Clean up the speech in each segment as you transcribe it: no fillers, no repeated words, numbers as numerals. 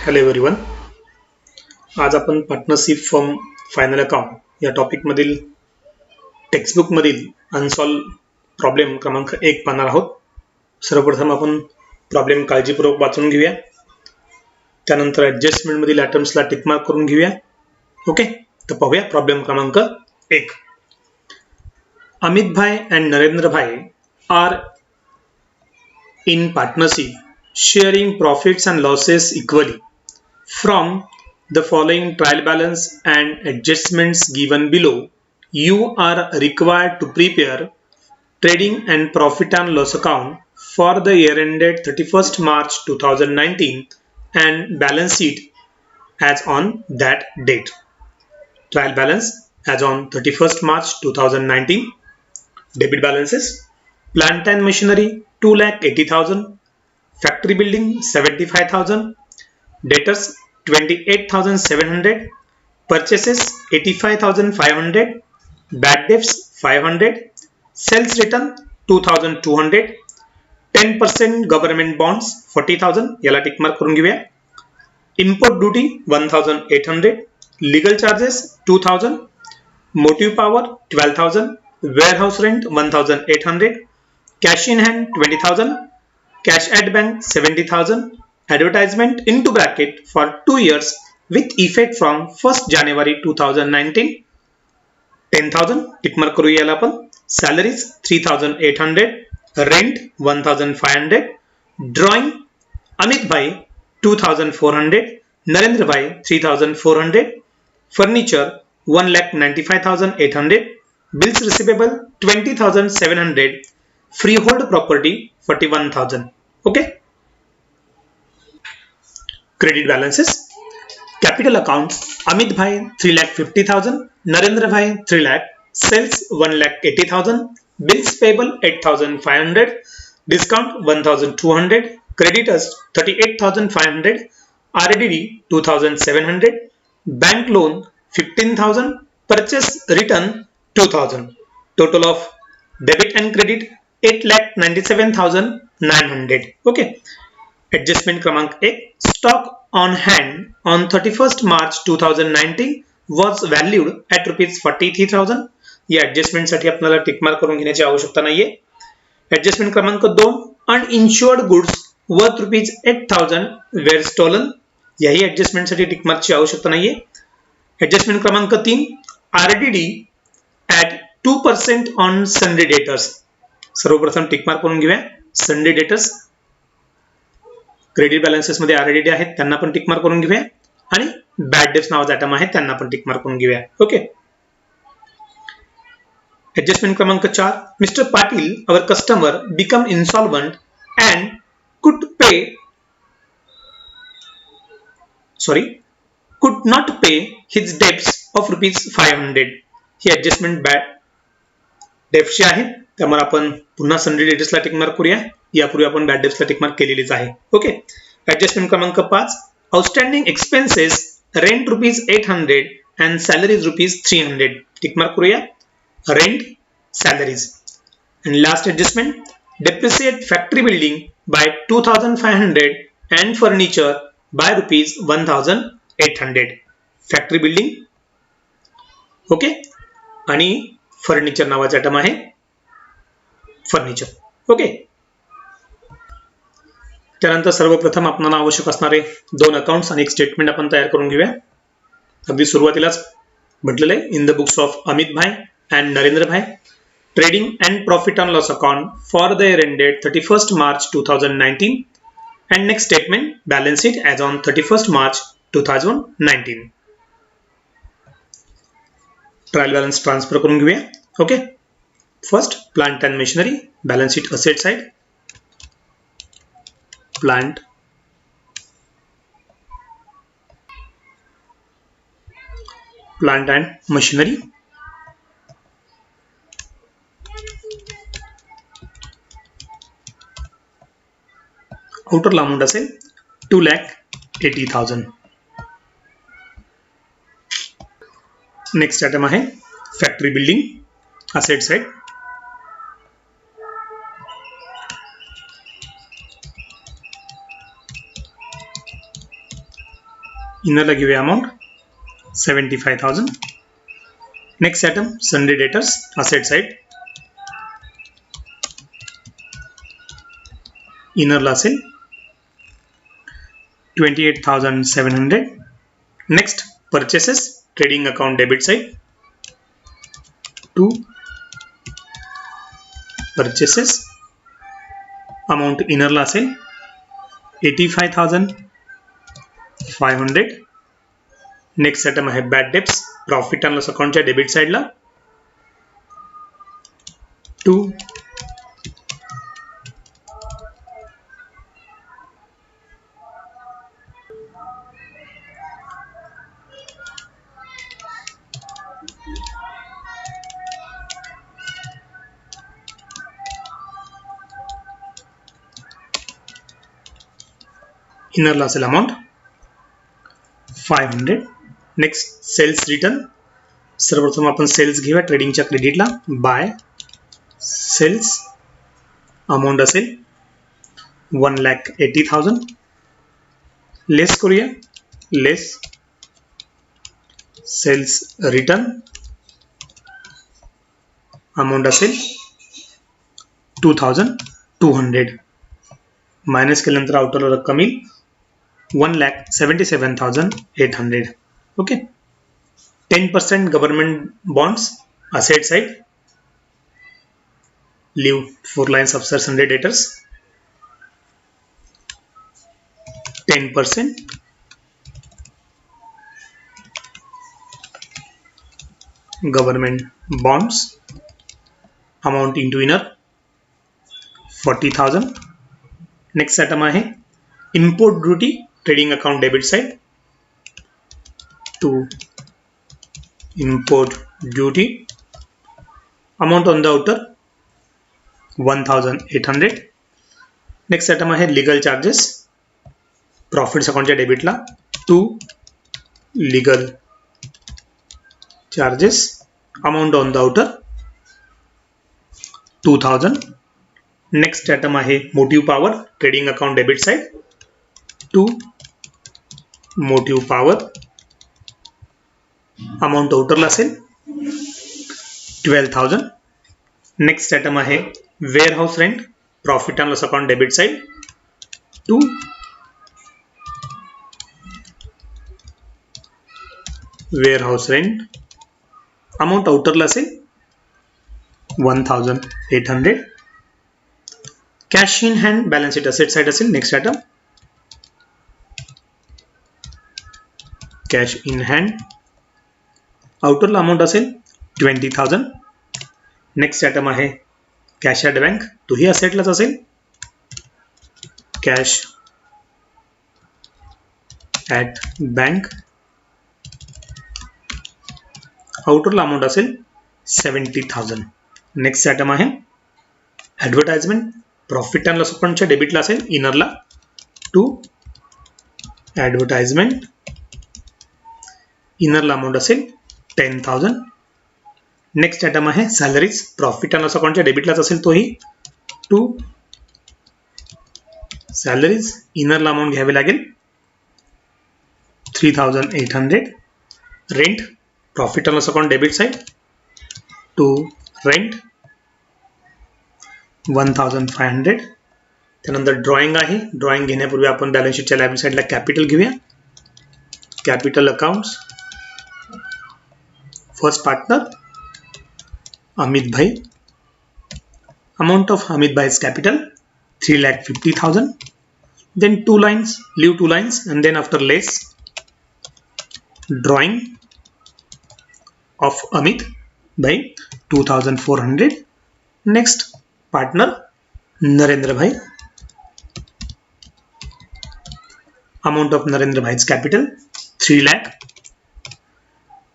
Hello everyone. आज आपण partnership form final account या टॉपिकमधील टेक्स्टबुकमधील अनसॉल्व प्रॉब्लेम क्रमांक 1 पाहणार आहोत. सर्वप्रथम आपण प्रॉब्लेम काळजीपूर्वक वाचून घेऊया. त्यानंतर ॲडजस्टमेंटमधील आयटम्सला टिक मार्क करून घेऊया. ओके, तर पाहूया प्रॉब्लेम क्रमांक 1. Amit bhai and Narendra Bhai are in partnership sharing profits and losses equally. From the following trial balance and adjustments given below, you are required to prepare trading and profit and loss account for the year ended 31st March 2019 and balance sheet as on that date. Trial balance as on 31st March 2019. Debit balances: plant and machinery 2,80,000, factory building 75,000, debtors 28,700, purchases 85,500, bad debts 500, sales return 2,200, 10% government bonds 40,000 याला tick mark करून घेऊया. import duty 1,800, legal charges 2,000, motive power 12,000, warehouse rent 1,800, cash in hand 20,000, cash at bank 70,000, advertisement into bracket for 2 years with effect from 1st January 2019 10,000 tick mark करू याला आपण. salaries 3,800, rent 1,500, drawing Amit भाई 2,400, नरेंद्र भाई 3,400, furniture 1,95,800, bills receivable 20,700, freehold property 41,000. Okay. Credit balances: capital account Amit Bhai 3,50,000, Narendra Bhai 3 lakh, sales 1,80,000, bills payable 8,500, discount 1,200, creditors 38,500, RDD 2,700, bank loan 15,000, purchase return 2,000. Total of debit and credit 8,97,900. Okay. Adjustment क्रमांक 1. Stock on hand on 31st March 2019 was valued at rupees 43,000. या adjustment साठी आपल्याला tick mark करून घेण्याची आवश्यकता नाहीये. Adjustment क्रमांक 2. Uninsured goods worth rupees 8,000 were stolen. याही ऍडजस्टमेंट साठी टिक मार्कची आवश्यकता नाहीये. ऍडजस्टमेंट क्रमांक 3. RDD at 2% on Sunday debtors. सर्वप्रथम टिक मार्क करून घेऊया. संडे डेटर्स क्रेडिट बॅलन्सेस मध्ये आरडीडी आहेत, त्यांना पण टिक मार्क करून घेऊया. आणि बॅड डेट्स नावाचा आयटम आहे, त्यांना पण टिक मार्क करून घेऊया. ओके. ऍडजस्टमेंट क्रमांक 4. Mister Patil our customer become insolvent and could not pay his debts of rupees 500. ही ऍडजस्टमेंट बॅड डेब्ट्सची आहे, त्यामुळे आपण पुन्हा संडे डेटर्सला टिक मार्क करूया. यापूर्वी आपण बॅड डेब्ट्सला टिक मार्क केलेलीच आहे. ओके. ऍडजस्टमेंट क्रमांक 5. Outstanding expenses rent rupees 800 and salaries rupees 300. Tick mark करूया. Rent, salaries. And last adjustment. Depreciate factory building by 2,500 and furniture by rupees 1,800. Factory building, okay, आणि furniture नावाचा item आहे furniture. Okay. त्यानंतर सर्वप्रथम आपल्याला आवश्यक असणारे 2 अकाउंट्स आणि एक स्टेटमेंट आपण तयार करून घेऊया. अगदी सुरुवातीलाच म्हटलेलं आहे, in the books of Amit bhai and Narendra bhai, trading and profit and loss account for the year ended 31st March 2019 and next statement balance sheet as on 31st March 2019. Trial balance transfer करून घेऊया. Okay. First, plant and machinery, balance sheet asset side, plant, plant and machinery, आउटरला amount असेल 2,80,000. Next item आहे factory building, asset side, इनरला घेऊया amount 75,000. Next item sundry debtors asset side. इनरला असेल 28,700. Next purchases trading account debit side. To purchases amount इनरला असेल 85,500. Next item आहे bad debts profit and loss अकाउंटच्या डेबिट साइडला 2. इनरला असेल अमाऊंट 500. Next sales return. सर्वप्रथम आपण सेल्स घेऊया ट्रेडिंगच्या क्रेडिटला. बाय सेल्स अमाऊंट असेल 1,80,000. लेस करूया. लेस सेल्स रिटर्न अमाऊंट असेल 2,200. मायनस केल्यानंतर आउटरला रक्कम येईल 1,77,800. Okay. 10% government bonds asset side. Leave 4 lines of Sunday debtors. 10% government bonds amount into inner 40,000. Next item आहे import duty trading account debit side. To import duty amount on the outer 1,800. Next item आहे legal charges profits अकाउंटच्या डेबिटला 2 legal charges amount on the outer 2,000. Next item आहे motive power trading account debit side 2 motive power amount आउटरला असेल 12,000. Next item आहे warehouse rent profit and loss account debit side 2 warehouse rent amount आउटरला असेल 1,800. Cash in hand balance sheet asset side असेल. Next item cash in hand आउटरला amount असेल 20,000. Next item आहे cash at bank तोही असेटलाच असेल. कॅश ॲट बँक आउटरला अमाऊंट असेल 70,000. नेक्स्ट आयटम आहे ॲडव्हर्टाइजमेंट प्रॉफिट अँड लॉस अकाउंटच्या डेबिटला असेल. इनरला 2 ॲडव्हर्टाइजमेंट इनरला अमाऊंट असेल 10,000. नेक्स्ट आयटम आहे सॅलरीज प्रॉफिट अँड लॉस अकाउंटच्या डेबिटलाच असेल तोही 2 सॅलरीज इनरला अमाऊंट घ्यावी लागेल 3,800. Rent profit and loss account debit side 2 rent 1,500. त्यानंतर ड्रॉइंग आहे. ड्रॉइंग घेण्यापूर्वी आपण बॅलन्स शीटच्या लायबिलिटी साइडला कॅपिटल घेऊया. Capital accounts first partner Amit bhai. Amount of Amit bhai's capital 3,50,000. Then 2 lines, leave 2 lines, and then after less drawing of Amit by 2,400. Next partner Narendra Bhai. Amount of Narendra Bhai's capital 3 lakh.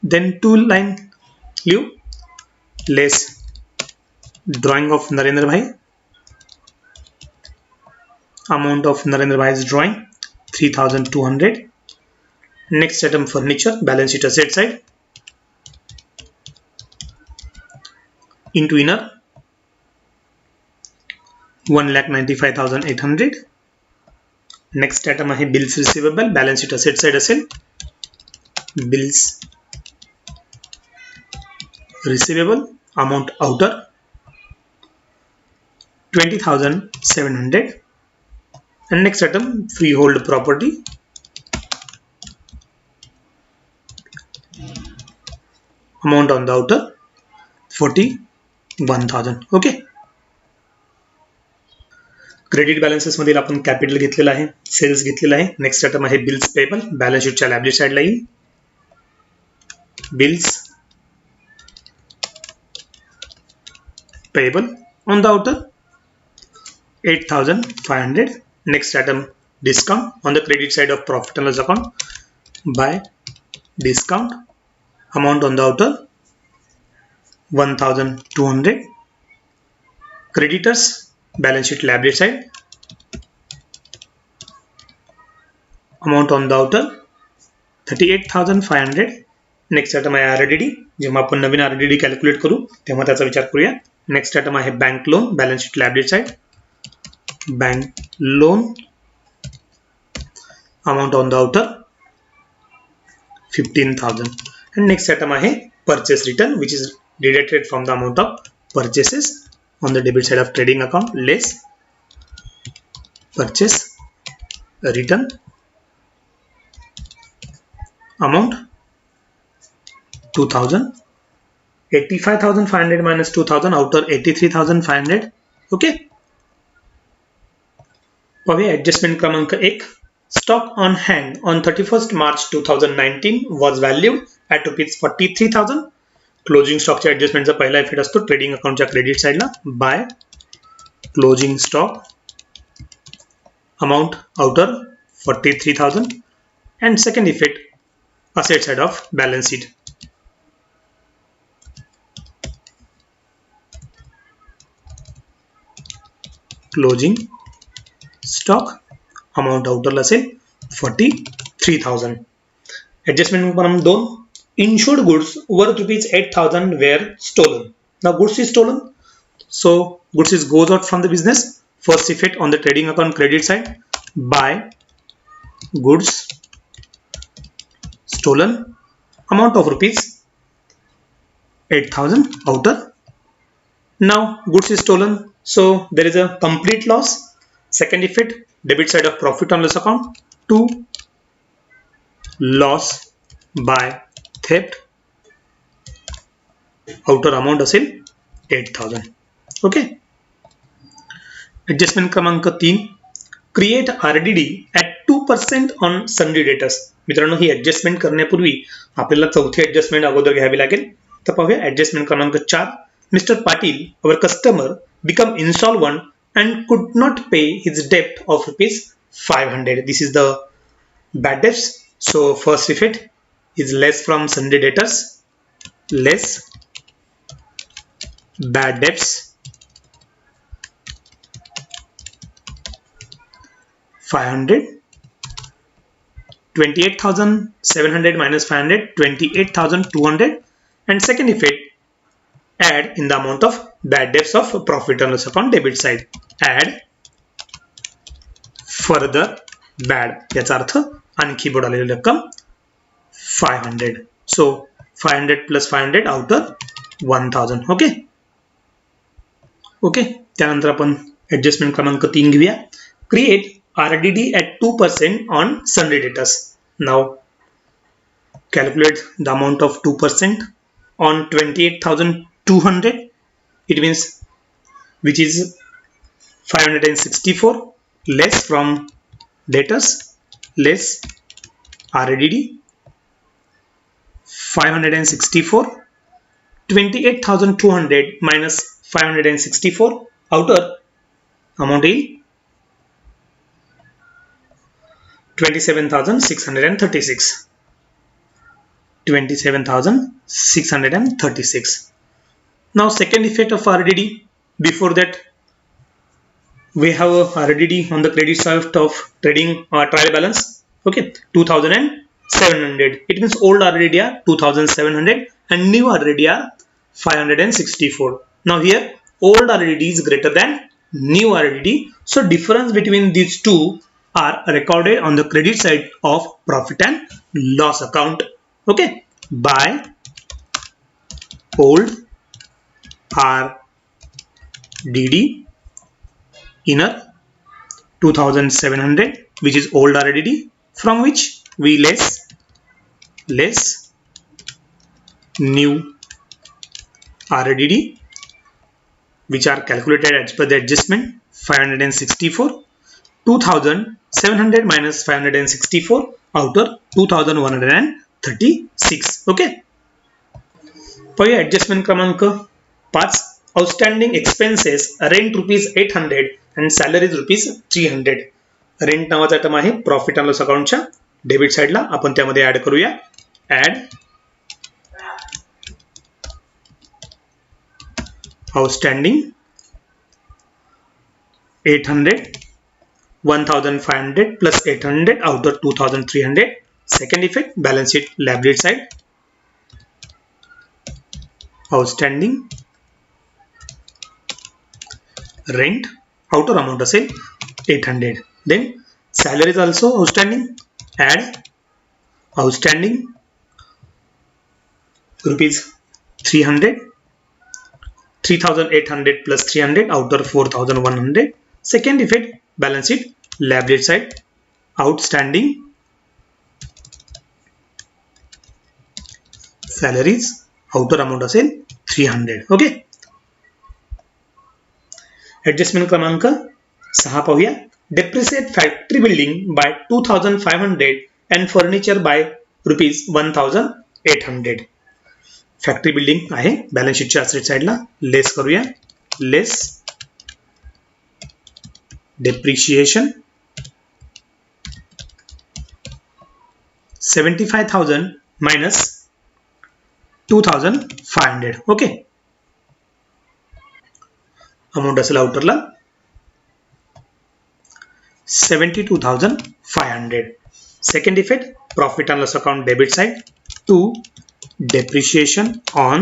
Then 2 line leave less drawing of Narendra Bhai. Amount of Narendra Bhai's drawing 3,200. Next item furniture balance sheet asset side into inner 1,95,800. Next item आहे bills receivable balance sheet asset side असेल bills receivable, amount outer 20,700, and next item freehold property, amount on the outer 41,000. Okay. Credit balances मध्ये आपण capital घेतलेला आहे, sales घेतलेला आहे. Next item आहे bills payable. Balance शीटच्या लायबिलिटी साइडला येईल bills payable on the outer 8,500. Next item discount on the credit side of profit and loss account by discount, amount on the outer 1,200. Creditors balance sheet liability side, amount on the outer 38,500. Next item आहे RDD. जेव्हा आपण नवीन RDD calculate करू तेव्हा त्याचा विचार करूया. Next item आहे bank loan, balance sheet liability side, bank loan, amount on the outer 15,000. and next item आहे purchase return, which is deducted from the amount of purchases on the debit side of trading account less purchase return, amount 2,000. 85,500 minus 2,000, outer 83,500. Okay. पाहूया adjustment क्रमांक 1. Stock on hand on 31st March 2019 was valued at ₹43,000. Closing स्टॉकच्या ऍडजस्टमेंटचा पहिला effect असतो trading अकाउंटच्या credit साइडला by closing stock, amount outer 43,000. and second effect asset side of balance sheet, closing stock, amount आउटरला असेल 43,000. ऍडजस्टमेंट क्रमांक 2. insured goods worth ₹8,000 were stolen. Now goods is stolen, so goods is goes out from the business. First effect on the trading account credit side by goods stolen, amount of ₹8,000 outer. Now goods is stolen, so there is a complete loss. Second effect, debit side of profit and loss account 2, loss by theft, outer amount असेल 8,000. Okay. Adjustment क्रमांक 3. Create RDD at 2% on sundry debtors. मित्रांनो, ही adjustment करण्यापूर्वी आपल्याला चौथी adjustment अगोदर घ्यावी लागेल. तर पाहूया ऍडजस्टमेंट क्रमांक 4. Mr. Patil, our customer, become insolvent and could not pay his debt of ₹500. This is the bad debts. So first effect is less from sundry debtors, less bad debts, 500. 28,700 minus 500, 28,200. and second effect, add in the amount of bad debts of profit and loss account debit side, add further bad, याचा अर्थ आणखी बुडालेली रक्कम 500. so 500 plus 500 outer 1,000. Okay. Okay. त्यानंतर आपण adjustment क्रमांक 3 घेऊया. Create RDD at 2% on sundry debtors. Now calculate the amount of 2% on 28,200. It means which is 564 less from debtors less RDD 564. 28,200 minus 564, outer amount is 27,636. 27,636. Now second effect of RDD. Before that we have a RDD on the credit side of trading trial balance. Okay, 2,700. It means old RDD are 2,700 and new RDD are 564. Now here old RDD is greater than new RDD, so difference between these two are recorded on the credit side of profit and loss account. Okay. By old RDD inner 2700, which is old RDD, from which we less new RDD, which are calculated as per the adjustment 564. 2700 minus 564 outer 2136. Okay. पहिला adjustment क्रमांक 5. Outstanding expenses rent ₹800 and salaries ₹300. Rent नावाचा item आहे profit and loss अकाउंटच्या debit साइडला. आपण त्यामध्ये add करूया. Add outstanding 800 1500 plus 800 outer 2300. Second effect, balance sheet liability side. Outstanding rent outer amount असेल 800. Then salary is also outstanding. Add outstanding ₹300. 3800 plus 300 outer 4100. Second effect, balance sheet liability side. Outstanding salaries outer amount असेल 300. Okay. Adjustment क्रमांक 6 पाहूया. Depreciate factory building by 2500 and furniture by ₹1800. Factory building आहे balance शीटच्या asset साइडला. Less करूया. Less depreciation 75,000 minus 2,500. Okay. Amount असेल आउटरला 72,500. Second effect, profit and loss account debit side. 2. depreciation on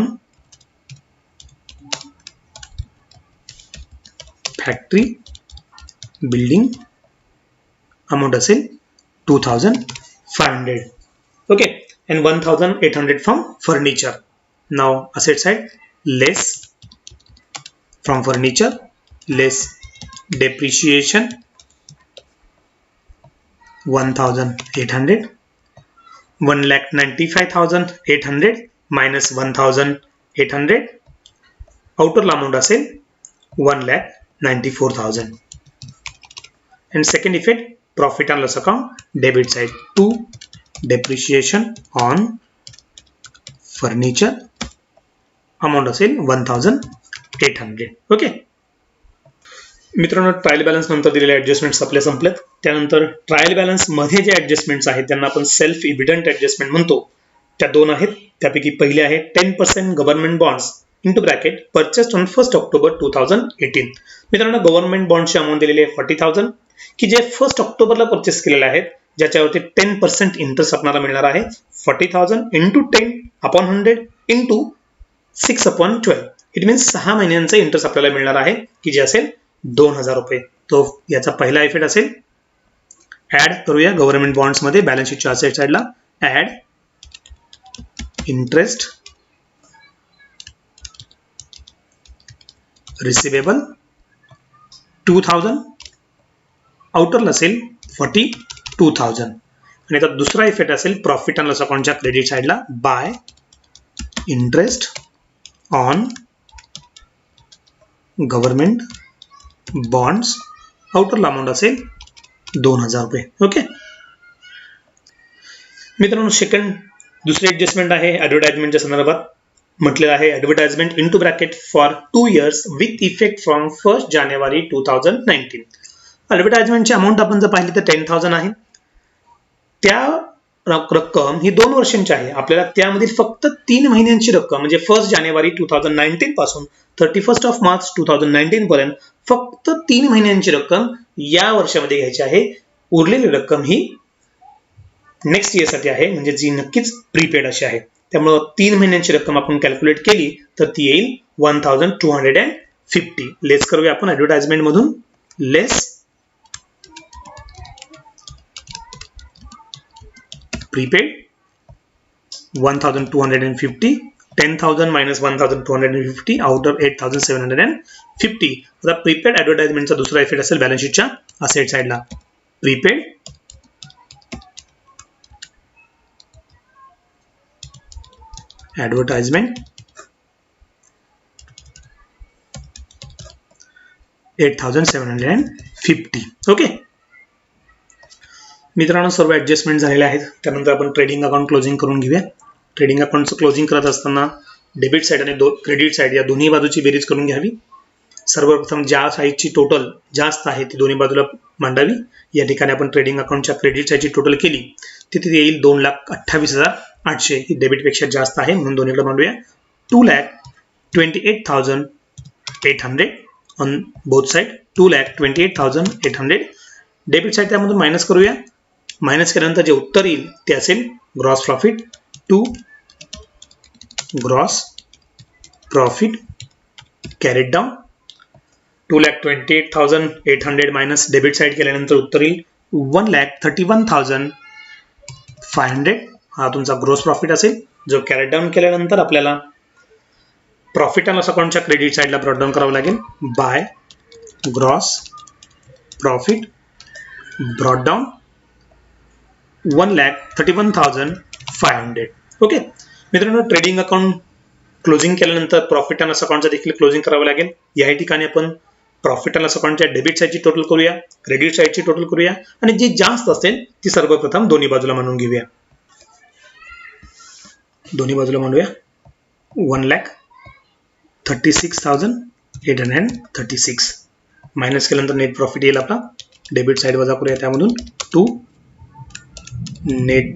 factory building amount असेल 2,500. Okay. and 1,800 from furniture. Now asset side, less from furniture, less depreciation 1,800. 1,95,800 minus 1,800 outer amount असेल 1,94,000. and second effect, profit and loss account debit side. 2. depreciation on furniture amount असेल 1,800. Okay. मित्रांनो, trial balance नंतर दिलेले ऍडजस्टमेंट्स आपल्या संपलेत. त्यानंतर trial balance मध्ये जे ऍडजस्टमेंट्स आहेत त्यांना आपण सेल्फ इव्हिडंट ऍडजस्टमेंट म्हणतो. त्या 2 आहेत. त्यापैकी पहिले आहे 10% government bonds into bracket purchased on 1 October 2018. मित्रांनो, गव्हर्नमेंट बॉन्डची अमाउंट दिलेली आहे 40,000 की जे 1 ऑक्टोबरला परचेस केलेले आहेत, ज्याच्यावरती 10% इंटरेस्ट आपल्याला मिळणार आहे. 40,000 into 10 upon 100 into 6 upon 12. It means 6 महिन्यांचा इंटरेस्ट आपल्याला मिळणार आहे की जे असेल 2,000 रुपये. तो याचा पहिला इफेक्ट असेल. ऍड करूया गव्हर्नमेंट बॉन्ड्स मध्ये बॅलन्स शीटच्या असेट साइडला. ऍड इंटरेस्ट रिसिवेबल 2,000 आउटरला असेल 42,000. आणि आता दुसरा इफेक्ट असेल प्रॉफिट अँड लॉस अकाउंटच्या क्रेडिट साइडला. By interest on government bonds आउटरला अमाउंट असेल 2,000 रुपये. ओके. मित्रांनो, दुसरे ऍडजस्टमेंट आहे ऍडव्हर्टाइजमेंटच्या संदर्भात. म्हटलेलं आहे advertisement into bracket for 2 years with effect from 1 January 2019. ऍडव्हर्टाइजमेंटची अमाऊंट आपण जर पाहिली तर 10,000 आहे. त्या रक्कम ही 2 वर्षांची आहे. आपल्याला त्यामधील फक्त 3 महिन्यांची रक्कम म्हणजे 1 जानेवारी 2019 पासून 31 मार्च 2019 पर्यंत फक्त 3 महिन्यांची रक्कम या वर्षामध्ये घ्यायची आहे. उरलेली रक्कम ही नेक्स्ट इयर साठी आहे, म्हणजे जी नक्कीच प्रीपेड अशी आहे. त्यामुळे 3 महिन्यांची रक्कम आपण कॅल्क्युलेट केली तर ती येईल 1,250. लेस करूया आपण ऍडव्हर्टाइजमेंट मधून. Less prepaid 1250, 10,000 minus 1250 out of 8,750. आता प्रीपेड ऍडव्हर्टाइजमेंटचा दुसरा इफेक्ट असेल बॅलन्स शीटच्या असेट साइडला. Prepaid advertisement 8,750. ओके मित्रांनो, सर्व ऍडजस्टमेंट झालेले आहेत. त्यानंतर आपण ट्रेडिंग अकाउंट क्लोजिंग करून घेऊया. ट्रेडिंग अकाउंटचं क्लोजिंग करत असताना डेबिट साईड आणि क्रेडिट साईड या दोन्ही बाजूची बेरीज करून घ्यावी. सर्वप्रथम ज्या साईडची टोटल जास्त आहे ती दोन्ही बाजूला मांडावी. या ठिकाणी आपण ट्रेडिंग अकाउंटच्या क्रेडिट साईडची टोटल केली तिथे येईल 2,28,800. ही डेबिटपेक्षा जास्त आहे म्हणून दोन्हीकडे मांडूया. 2,28,800 on both side. 2,28,800 debit side त्यामधून मायनस करूया. मायनस केल्यानंतर जे उत्तर येईल ते असेल gross profit. To gross profit carried down. 2,28,800 minus debit side केल्यानंतर उत्तर येईल 1,31,500. हा तुमचा ग्रॉस प्रॉफिट असेल जो कॅरीड डाऊन केल्यानंतर आपल्याला प्रॉफिट अँड लॉस अकाउंटच्या क्रेडिट साईडला ब्रॉट डाऊन करावं लागेल. By gross profit brought down 1,31,500. Okay मित्रांनो, ट्रेडिंग अकाउंट क्लोजिंग केल्यानंतर प्रॉफिट अँड लॉस अकाउंटचं देखील क्लोजिंग करावं लागेल. या ठिकाणी आपण प्रॉफिट अँड लॉस अकाउंटच्या डेबिट साईडची टोटल करूया, क्रेडिट साईडची टोटल करूया आणि जी जास्त असेल ती सर्वप्रथम दोन्ही बाजूला मांडून घेऊया. दोन्ही बाजूला मांडूया. 1,36,836 मायनस केल्यानंतर नेट प्रॉफिट येईल आपला. डेबिट साईड वजा करूया त्यामधून 2 net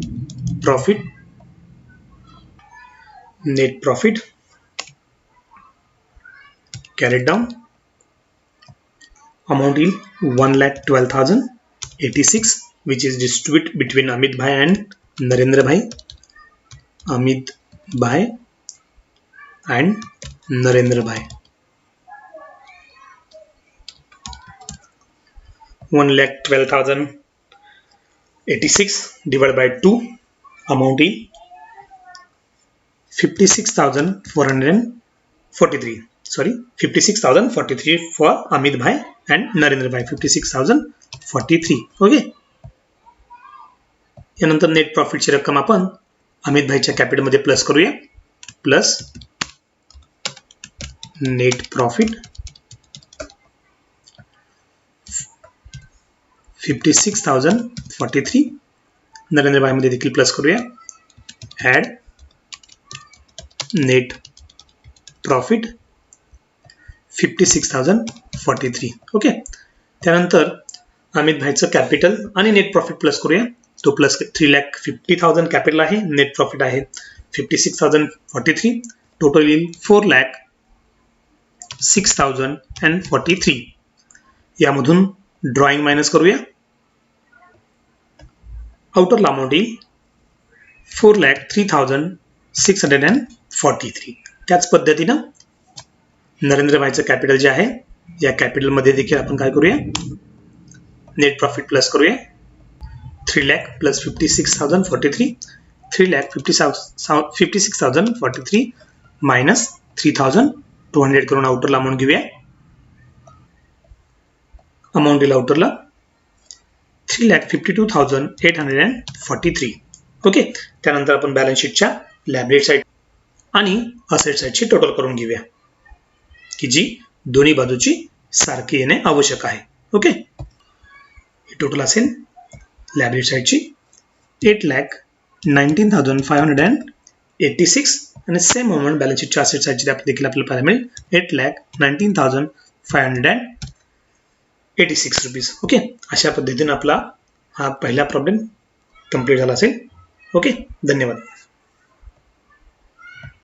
profit carried down. Amount येईल 1,12,086 which is distributed between Amit Bhai and Narendra Bhai. Amit Bhai and Narendra Bhai. 1,12,086 divided by 2. Amount is 56,443. Sorry, 56,043 for Amit Bhai and Narendra Bhai. 56,043. Okay. यानंतर net प्रॉफिटची रक्कम आपण अमित भाईच्या कॅपिटलमध्ये plus करूया. Plus net profit 56,043. Narendra Bhai मध्ये देखील plus करूया. Add net profit 56,043. ओके. त्यानंतर अमित भाईचं कॅपिटल आणि नेट प्रॉफिट प्लस करूया. तो प्लस 3,50,000 कॅपिटल आहे, नेट प्रॉफिट आहे 56,043. टोटल येईल 4,06,043. यामधून ड्रॉइंग मायनस करूया. आउटरला अमाउंट येईल 4,03,643. त्याच पद्धतीनं नरेंद्र भाईचं कॅपिटल जे आहे या कॅपिटलमध्ये देखील आपण काय करूया, नेट प्रॉफिट प्लस करूया. 3,00,000 प्लस 56,043. 3,56,043 मायनस 3,200 करून आउटरला अमाउंट घेऊया. अमाउंट येईल आउटरला 3,52,843. ओके. त्यानंतर आपण बॅलन्स शीटच्या लायबिलिटी साईड आणि असेट साईडची टोटल करून घेऊया की जी दोन्ही बाजूची सारखी येणे आवश्यक आहे. ओके. टोटल असेल लायबिलिटी साईडची 8,19,586 आणि सेम अमाउंट बॅलन्स शीटच्या असेट साईडची देखील आपल्याला पाहायला मिळेल 8,19,586 रुपीज. ओके. अशा पद्धतीने आपला हा पहिला प्रॉब्लेम कंप्लीट झाला असेल. ओके. धन्यवाद.